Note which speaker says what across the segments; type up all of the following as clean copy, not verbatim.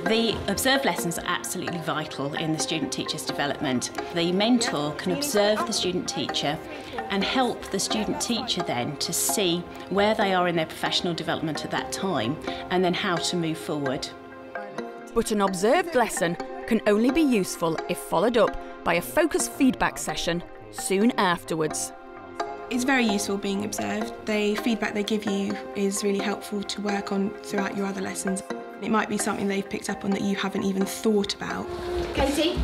Speaker 1: The observed lessons are absolutely vital in the student-teacher's development. The mentor can observe the student-teacher and help the student-teacher then to see where they are in their professional development at that time and then how to move forward.
Speaker 2: But an observed lesson can only be useful if followed up by a focused feedback session soon afterwards.
Speaker 3: It's very useful being observed. The feedback they give you is really helpful to work on throughout your other lessons. It might be something they've picked up on that you haven't even thought about.
Speaker 4: Katie?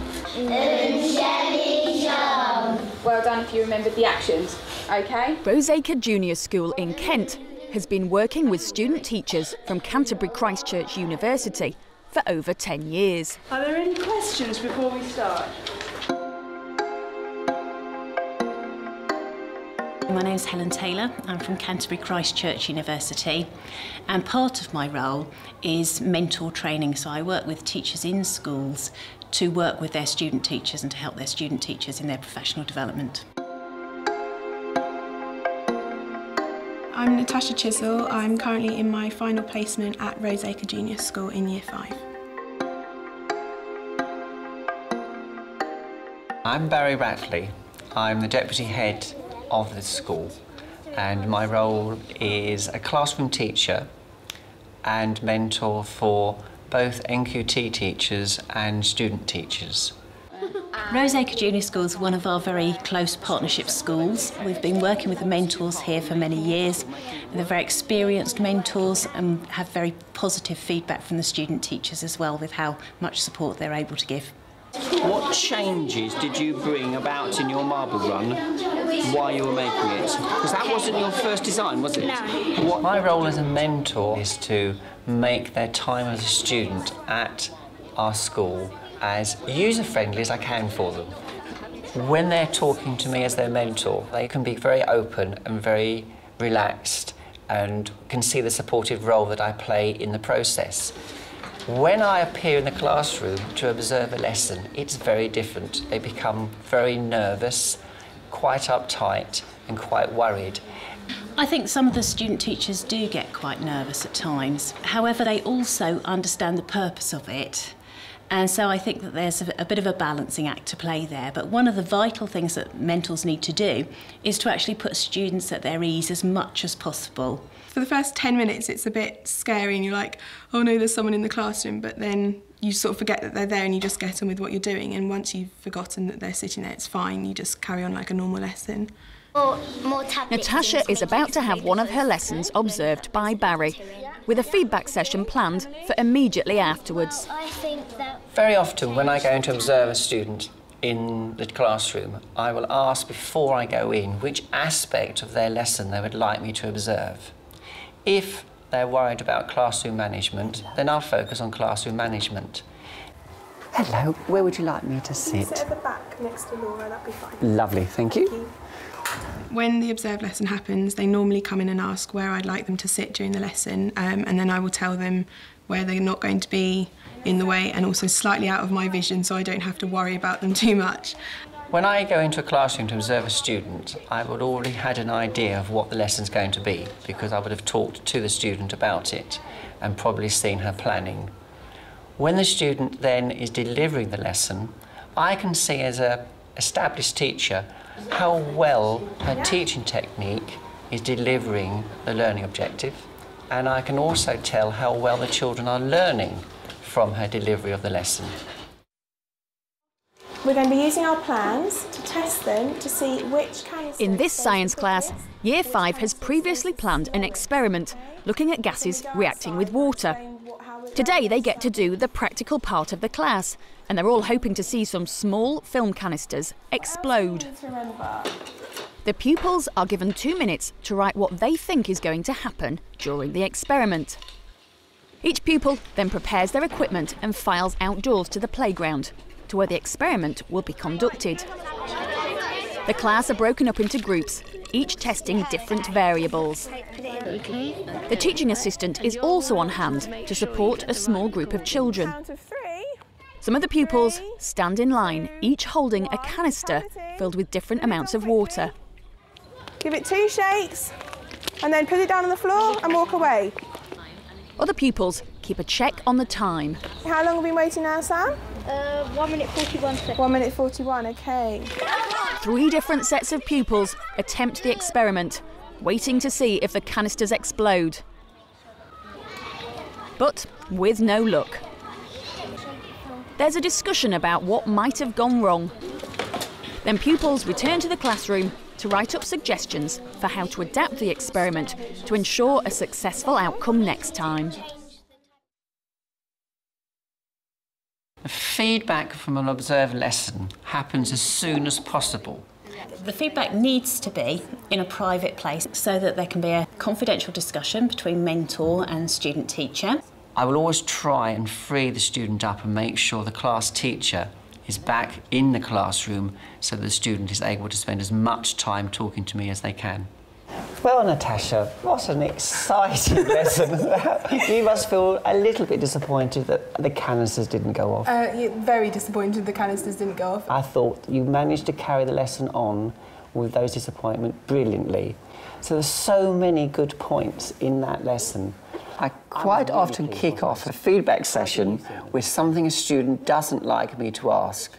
Speaker 4: Well done if you remembered the actions, OK?
Speaker 2: Roseacre Junior School in Kent has been working with student teachers from Canterbury Christ Church University for over 10 years.
Speaker 5: Are there any questions before we start?
Speaker 1: My name's Helen Taylor. I'm from Canterbury Christ Church University, and part of my role is mentor training. So I work with teachers in schools to work with their student teachers and to help their student teachers in their professional development.
Speaker 3: I'm Natasha Chisel. I'm currently in my final placement at Roseacre Junior School in Year 5.
Speaker 6: I'm Barry Ratley. I'm the Deputy Head of the school, and my role is a classroom teacher and mentor for both NQT teachers and student teachers.
Speaker 1: Roseacre Junior School is one of our very close partnership schools. We've been working with the mentors here for many years. They're very experienced mentors and have very positive feedback from the student teachers as well with how much support they're able to give.
Speaker 6: What changes did you bring about in your marble run while you were making it? Because that wasn't your first design, was it? No. My role as a mentor is to make their time as a student at our school as user-friendly as I can for them. When they're talking to me as their mentor, they can be very open and very relaxed and can see the supportive role that I play in the process. When I appear in the classroom to observe a lesson, it's very different. They become very nervous, quite uptight and quite worried.
Speaker 1: I think some of the student teachers do get quite nervous at times. However, they also understand the purpose of it. And so I think that there's a bit of a balancing act to play there. But one of the vital things that mentors need to do is to actually put students at their ease as much as possible.
Speaker 3: For the first 10 minutes it's a bit scary and you're like, oh no, there's someone in the classroom, but then you sort of forget that they're there and you just get on with what you're doing, and once you've forgotten that they're sitting there, it's fine, you just carry on like a normal lesson.
Speaker 2: Natasha is about to have one of her lessons observed by Barry, with a feedback session planned for immediately afterwards.
Speaker 6: Very often when I go in to observe a student in the classroom, I will ask before I go in which aspect of their lesson they would like me to observe. If they're worried about classroom management, then I'll focus on classroom management. Hello, where would you like me to sit?
Speaker 3: Sit at the back next to Laura, that'd be fine.
Speaker 6: Lovely, thank you.
Speaker 3: When the observed lesson happens, they normally come in and ask where I'd like them to sit during the lesson, and then I will tell them where they're not going to be in the way and also slightly out of my vision, so I don't have to worry about them too much.
Speaker 6: When I go into a classroom to observe a student, I would already had an idea of what the lesson's going to be, because I would have talked to the student about it and probably seen her planning. When the student then is delivering the lesson, I can see as an established teacher how well her teaching technique is delivering the learning objective, and I can also tell how well the children are learning from her delivery of the lesson.
Speaker 3: We're going to be using our plans to test them to see which canister...
Speaker 2: In this science class, Year 5 has previously planned an experiment looking at gases reacting with water. Today they get to do the practical part of the class, and they're all hoping to see some small film canisters explode. The pupils are given 2 minutes to write what they think is going to happen during the experiment. Each pupil then prepares their equipment and files outdoors to the playground, to where the experiment will be conducted. The class are broken up into groups, each testing different variables. The teaching assistant is also on hand to support a small group of children. Some of the pupils stand in line, each holding a canister filled with different amounts of water.
Speaker 5: Give it 2 shakes and then put it down on the floor and walk away.
Speaker 2: Other pupils keep a check on the time.
Speaker 5: How long have we been waiting now, Sam?
Speaker 7: 1 minute 41 seconds.
Speaker 5: 1 minute 41, OK.
Speaker 2: 3 different sets of pupils attempt the experiment, waiting to see if the canisters explode. But with no luck. There's a discussion about what might have gone wrong. Then pupils return to the classroom to write up suggestions for how to adapt the experiment to ensure a successful outcome next time.
Speaker 6: Feedback from an observed lesson happens as soon as possible.
Speaker 1: The feedback needs to be in a private place so that there can be a confidential discussion between mentor and student teacher.
Speaker 6: I will always try and free the student up and make sure the class teacher is back in the classroom so the student is able to spend as much time talking to me as they can. Well, Natasha, what an exciting lesson. You must feel a little bit disappointed that the canisters didn't go off.
Speaker 3: Yeah, very disappointed the canisters didn't go off.
Speaker 6: I thought you managed to carry the lesson on with those disappointments brilliantly. So there's so many good points in that lesson. I quite often kick off a feedback session with something a student doesn't like me to ask.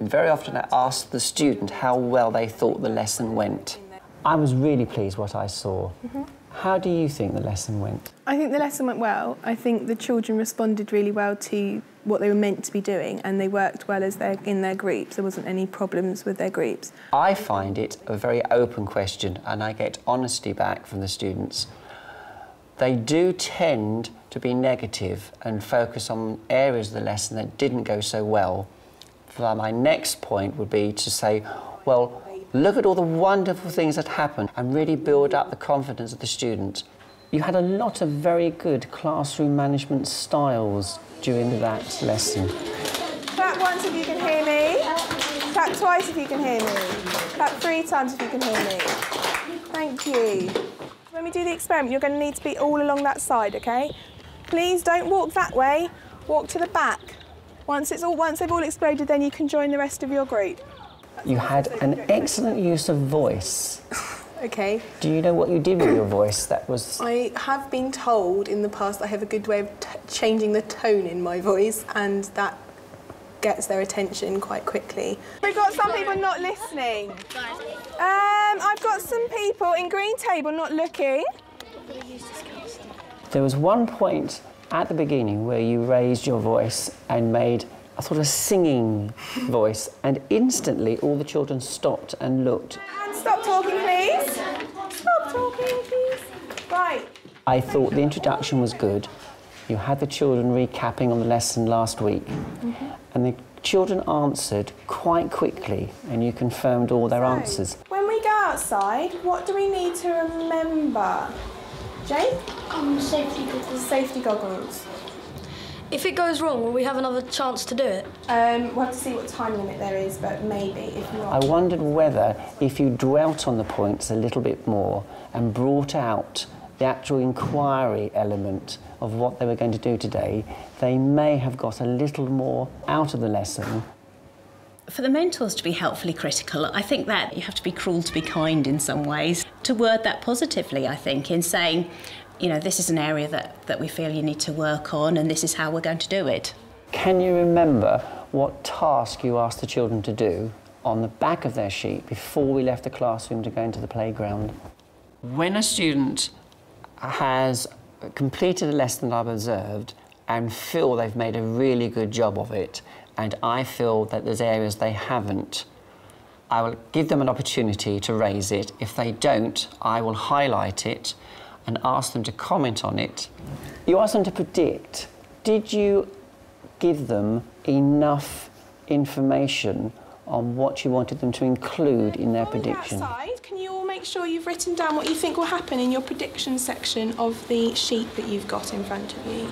Speaker 6: And very often I ask the student how well they thought the lesson went. I was really pleased what I saw. How do you think the lesson went?
Speaker 3: I think the lesson went well. I think the children responded really well to what they were meant to be doing, and they worked well as they're in their groups. There wasn't any problems with their groups.
Speaker 6: I find it a very open question, and I get honesty back from the students. They do tend to be negative and focus on areas of the lesson that didn't go so well. So my next point would be to say, well, look at all the wonderful things that happened and really build up the confidence of the student. You had a lot of very good classroom management styles during that lesson.
Speaker 5: Clap once if you can hear me. Clap twice if you can hear me. Clap 3 times if you can hear me. Thank you. When we do the experiment, you're going to need to be all along that side, OK? Please don't walk that way. Walk to the back. Once they've all exploded, then you can join the rest of your group.
Speaker 6: You had an excellent use of voice.
Speaker 3: OK.
Speaker 6: Do you know what you did with your voice? That was...
Speaker 3: I have been told in the past I have a good way of changing the tone in my voice, and that gets their attention quite quickly.
Speaker 5: We've got some people not listening. I've got some people in green table not looking.
Speaker 6: There was one point at the beginning where you raised your voice and made a sort of singing voice, and instantly all the children stopped and looked.
Speaker 5: And stop talking, please. Stop talking, please. Right.
Speaker 6: I thought the introduction was good. You had the children recapping on the lesson last week, and the children answered quite quickly, and you confirmed all their answers.
Speaker 5: When we go outside, what do we need to remember? Jake?
Speaker 7: Safety goggles.
Speaker 5: Safety goggles.
Speaker 8: If it goes wrong, will we have another chance to do it?
Speaker 3: We'll have to see what time limit there is, but maybe, if not.
Speaker 6: I wondered whether, if you dwelt on the points a little bit more and brought out the actual inquiry element of what they were going to do today, they may have got a little more out of the lesson.
Speaker 1: For the mentors to be helpfully critical, I think that you have to be cruel to be kind in some ways. To word that positively, I think, in saying, you know, this is an area that we feel you need to work on, and this is how we're going to do it.
Speaker 6: Can you remember what task you asked the children to do on the back of their sheet before we left the classroom to go into the playground? When a student has completed a lesson that I've observed and feel they've made a really good job of it, and I feel that there's areas they haven't, I will give them an opportunity to raise it. If they don't, I will highlight it and ask them to comment on it. You asked them to predict. Did you give them enough information on what you wanted them to include in their prediction?
Speaker 3: Outside, can you all make sure you've written down what you think will happen in your prediction section of the sheet that you've got in front of you?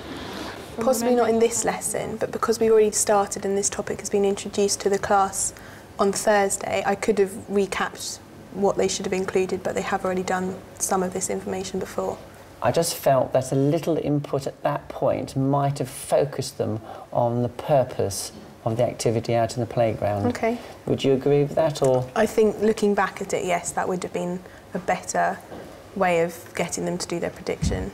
Speaker 3: Possibly not in this lesson, but because we've already started and this topic has been introduced to the class on Thursday, I could have recapped what they should have included, but they have already done some of this information before.
Speaker 6: I just felt that a little input at that point might have focused them on the purpose of the activity out in the playground.
Speaker 3: Okay.
Speaker 6: Would you agree with that, or...?
Speaker 3: I think looking back at it, yes, that would have been a better way of getting them to do their prediction.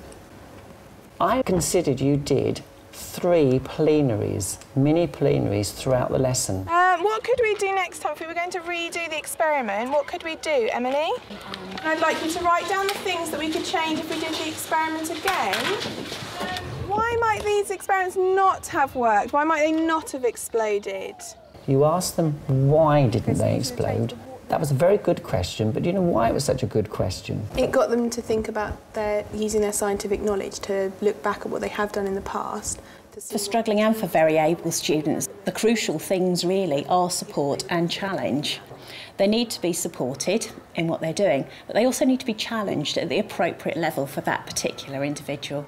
Speaker 6: I considered you did 3 plenaries, mini plenaries throughout the lesson.
Speaker 5: What could we do next time if we were going to redo the experiment? What could we do, Emily? I'd like you to write down the things that we could change if we did the experiment again. Why might these experiments not have worked? Why might they not have exploded?
Speaker 6: You asked them why didn't they explode. That was a very good question, but do you know why it was such a good question?
Speaker 5: It got them to think about using their scientific knowledge to look back at what they have done in the past.
Speaker 1: For struggling and for very able students, the crucial things really are support and challenge. They need to be supported in what they're doing, but they also need to be challenged at the appropriate level for that particular individual.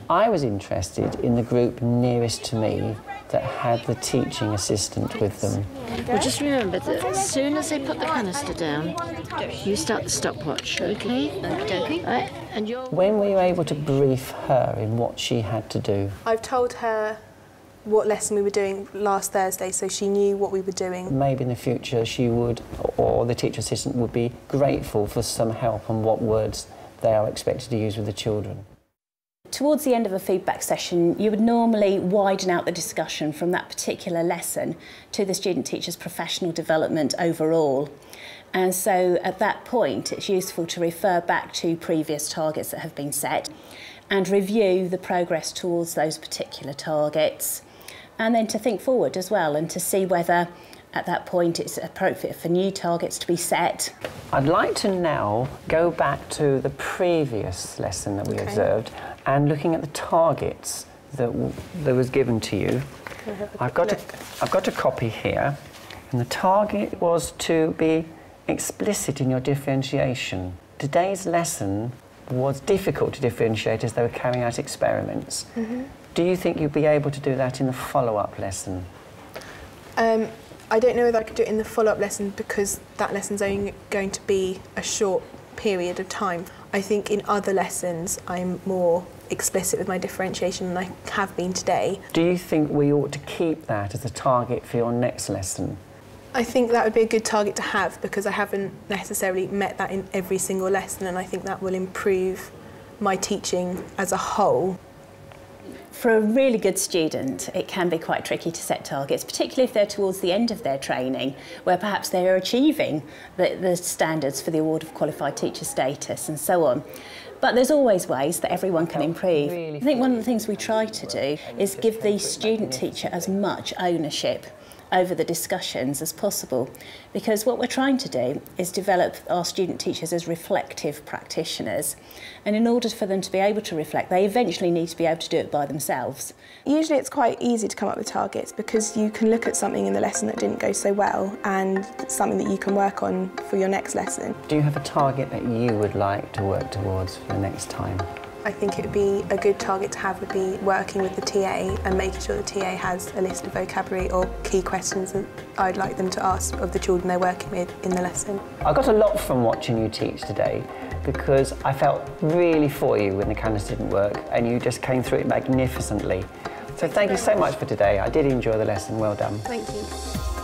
Speaker 6: I was interested in the group nearest to me that had the teaching assistant with them.
Speaker 9: Well, just remember that as soon as they put the canister down, you start the stopwatch, OK? OK. Right, and you're...
Speaker 6: When were you able to brief her in what she had to do?
Speaker 5: I've told her what lesson we were doing last Thursday, so she knew what we were doing.
Speaker 6: Maybe in the future she would, or the teacher assistant would be grateful for some help on what words they are expected to use with the children.
Speaker 1: Towards the end of a feedback session, you would normally widen out the discussion from that particular lesson to the student-teacher's professional development overall. And so at that point, it's useful to refer back to previous targets that have been set and review the progress towards those particular targets. And then to think forward as well and to see whether at that point it's appropriate for new targets to be set.
Speaker 6: I'd like to now go back to the previous lesson that we observed and looking at the targets that was given to you. I've got a copy here, and the target was to be explicit in your differentiation. Today's lesson was difficult to differentiate as they were carrying out experiments. Do you think you'd be able to do that in the follow-up lesson?
Speaker 5: I don't know whether I could do it in the follow-up lesson because that lesson's only going to be a short period of time. I think in other lessons I'm more explicit with my differentiation than I have been today.
Speaker 6: Do you think we ought to keep that as a target for your next lesson?
Speaker 5: I think that would be a good target to have because I haven't necessarily met that in every single lesson, and I think that will improve my teaching as a whole.
Speaker 1: For a really good student, it can be quite tricky to set targets, particularly if they're towards the end of their training, where perhaps they are achieving the standards for the award of qualified teacher status and so on. But there's always ways that everyone can improve. I think one of the things we try to do is give the student teacher as much ownership over the discussions as possible, because what we're trying to do is develop our student teachers as reflective practitioners, and in order for them to be able to reflect, they eventually need to be able to do it by themselves.
Speaker 5: Usually it's quite easy to come up with targets because you can look at something in the lesson that didn't go so well and something that you can work on for your next lesson.
Speaker 6: Do you have a target that you would like to work towards for the next time?
Speaker 5: I think it would be a good target to have would be working with the TA and making sure the TA has a list of vocabulary or key questions that I'd like them to ask of the children they're working with in the lesson.
Speaker 6: I got a lot from watching you teach today because I felt really for you when the canister didn't work and you just came through it magnificently. So thank you so much for today. I did enjoy the lesson. Well done.
Speaker 5: Thank you.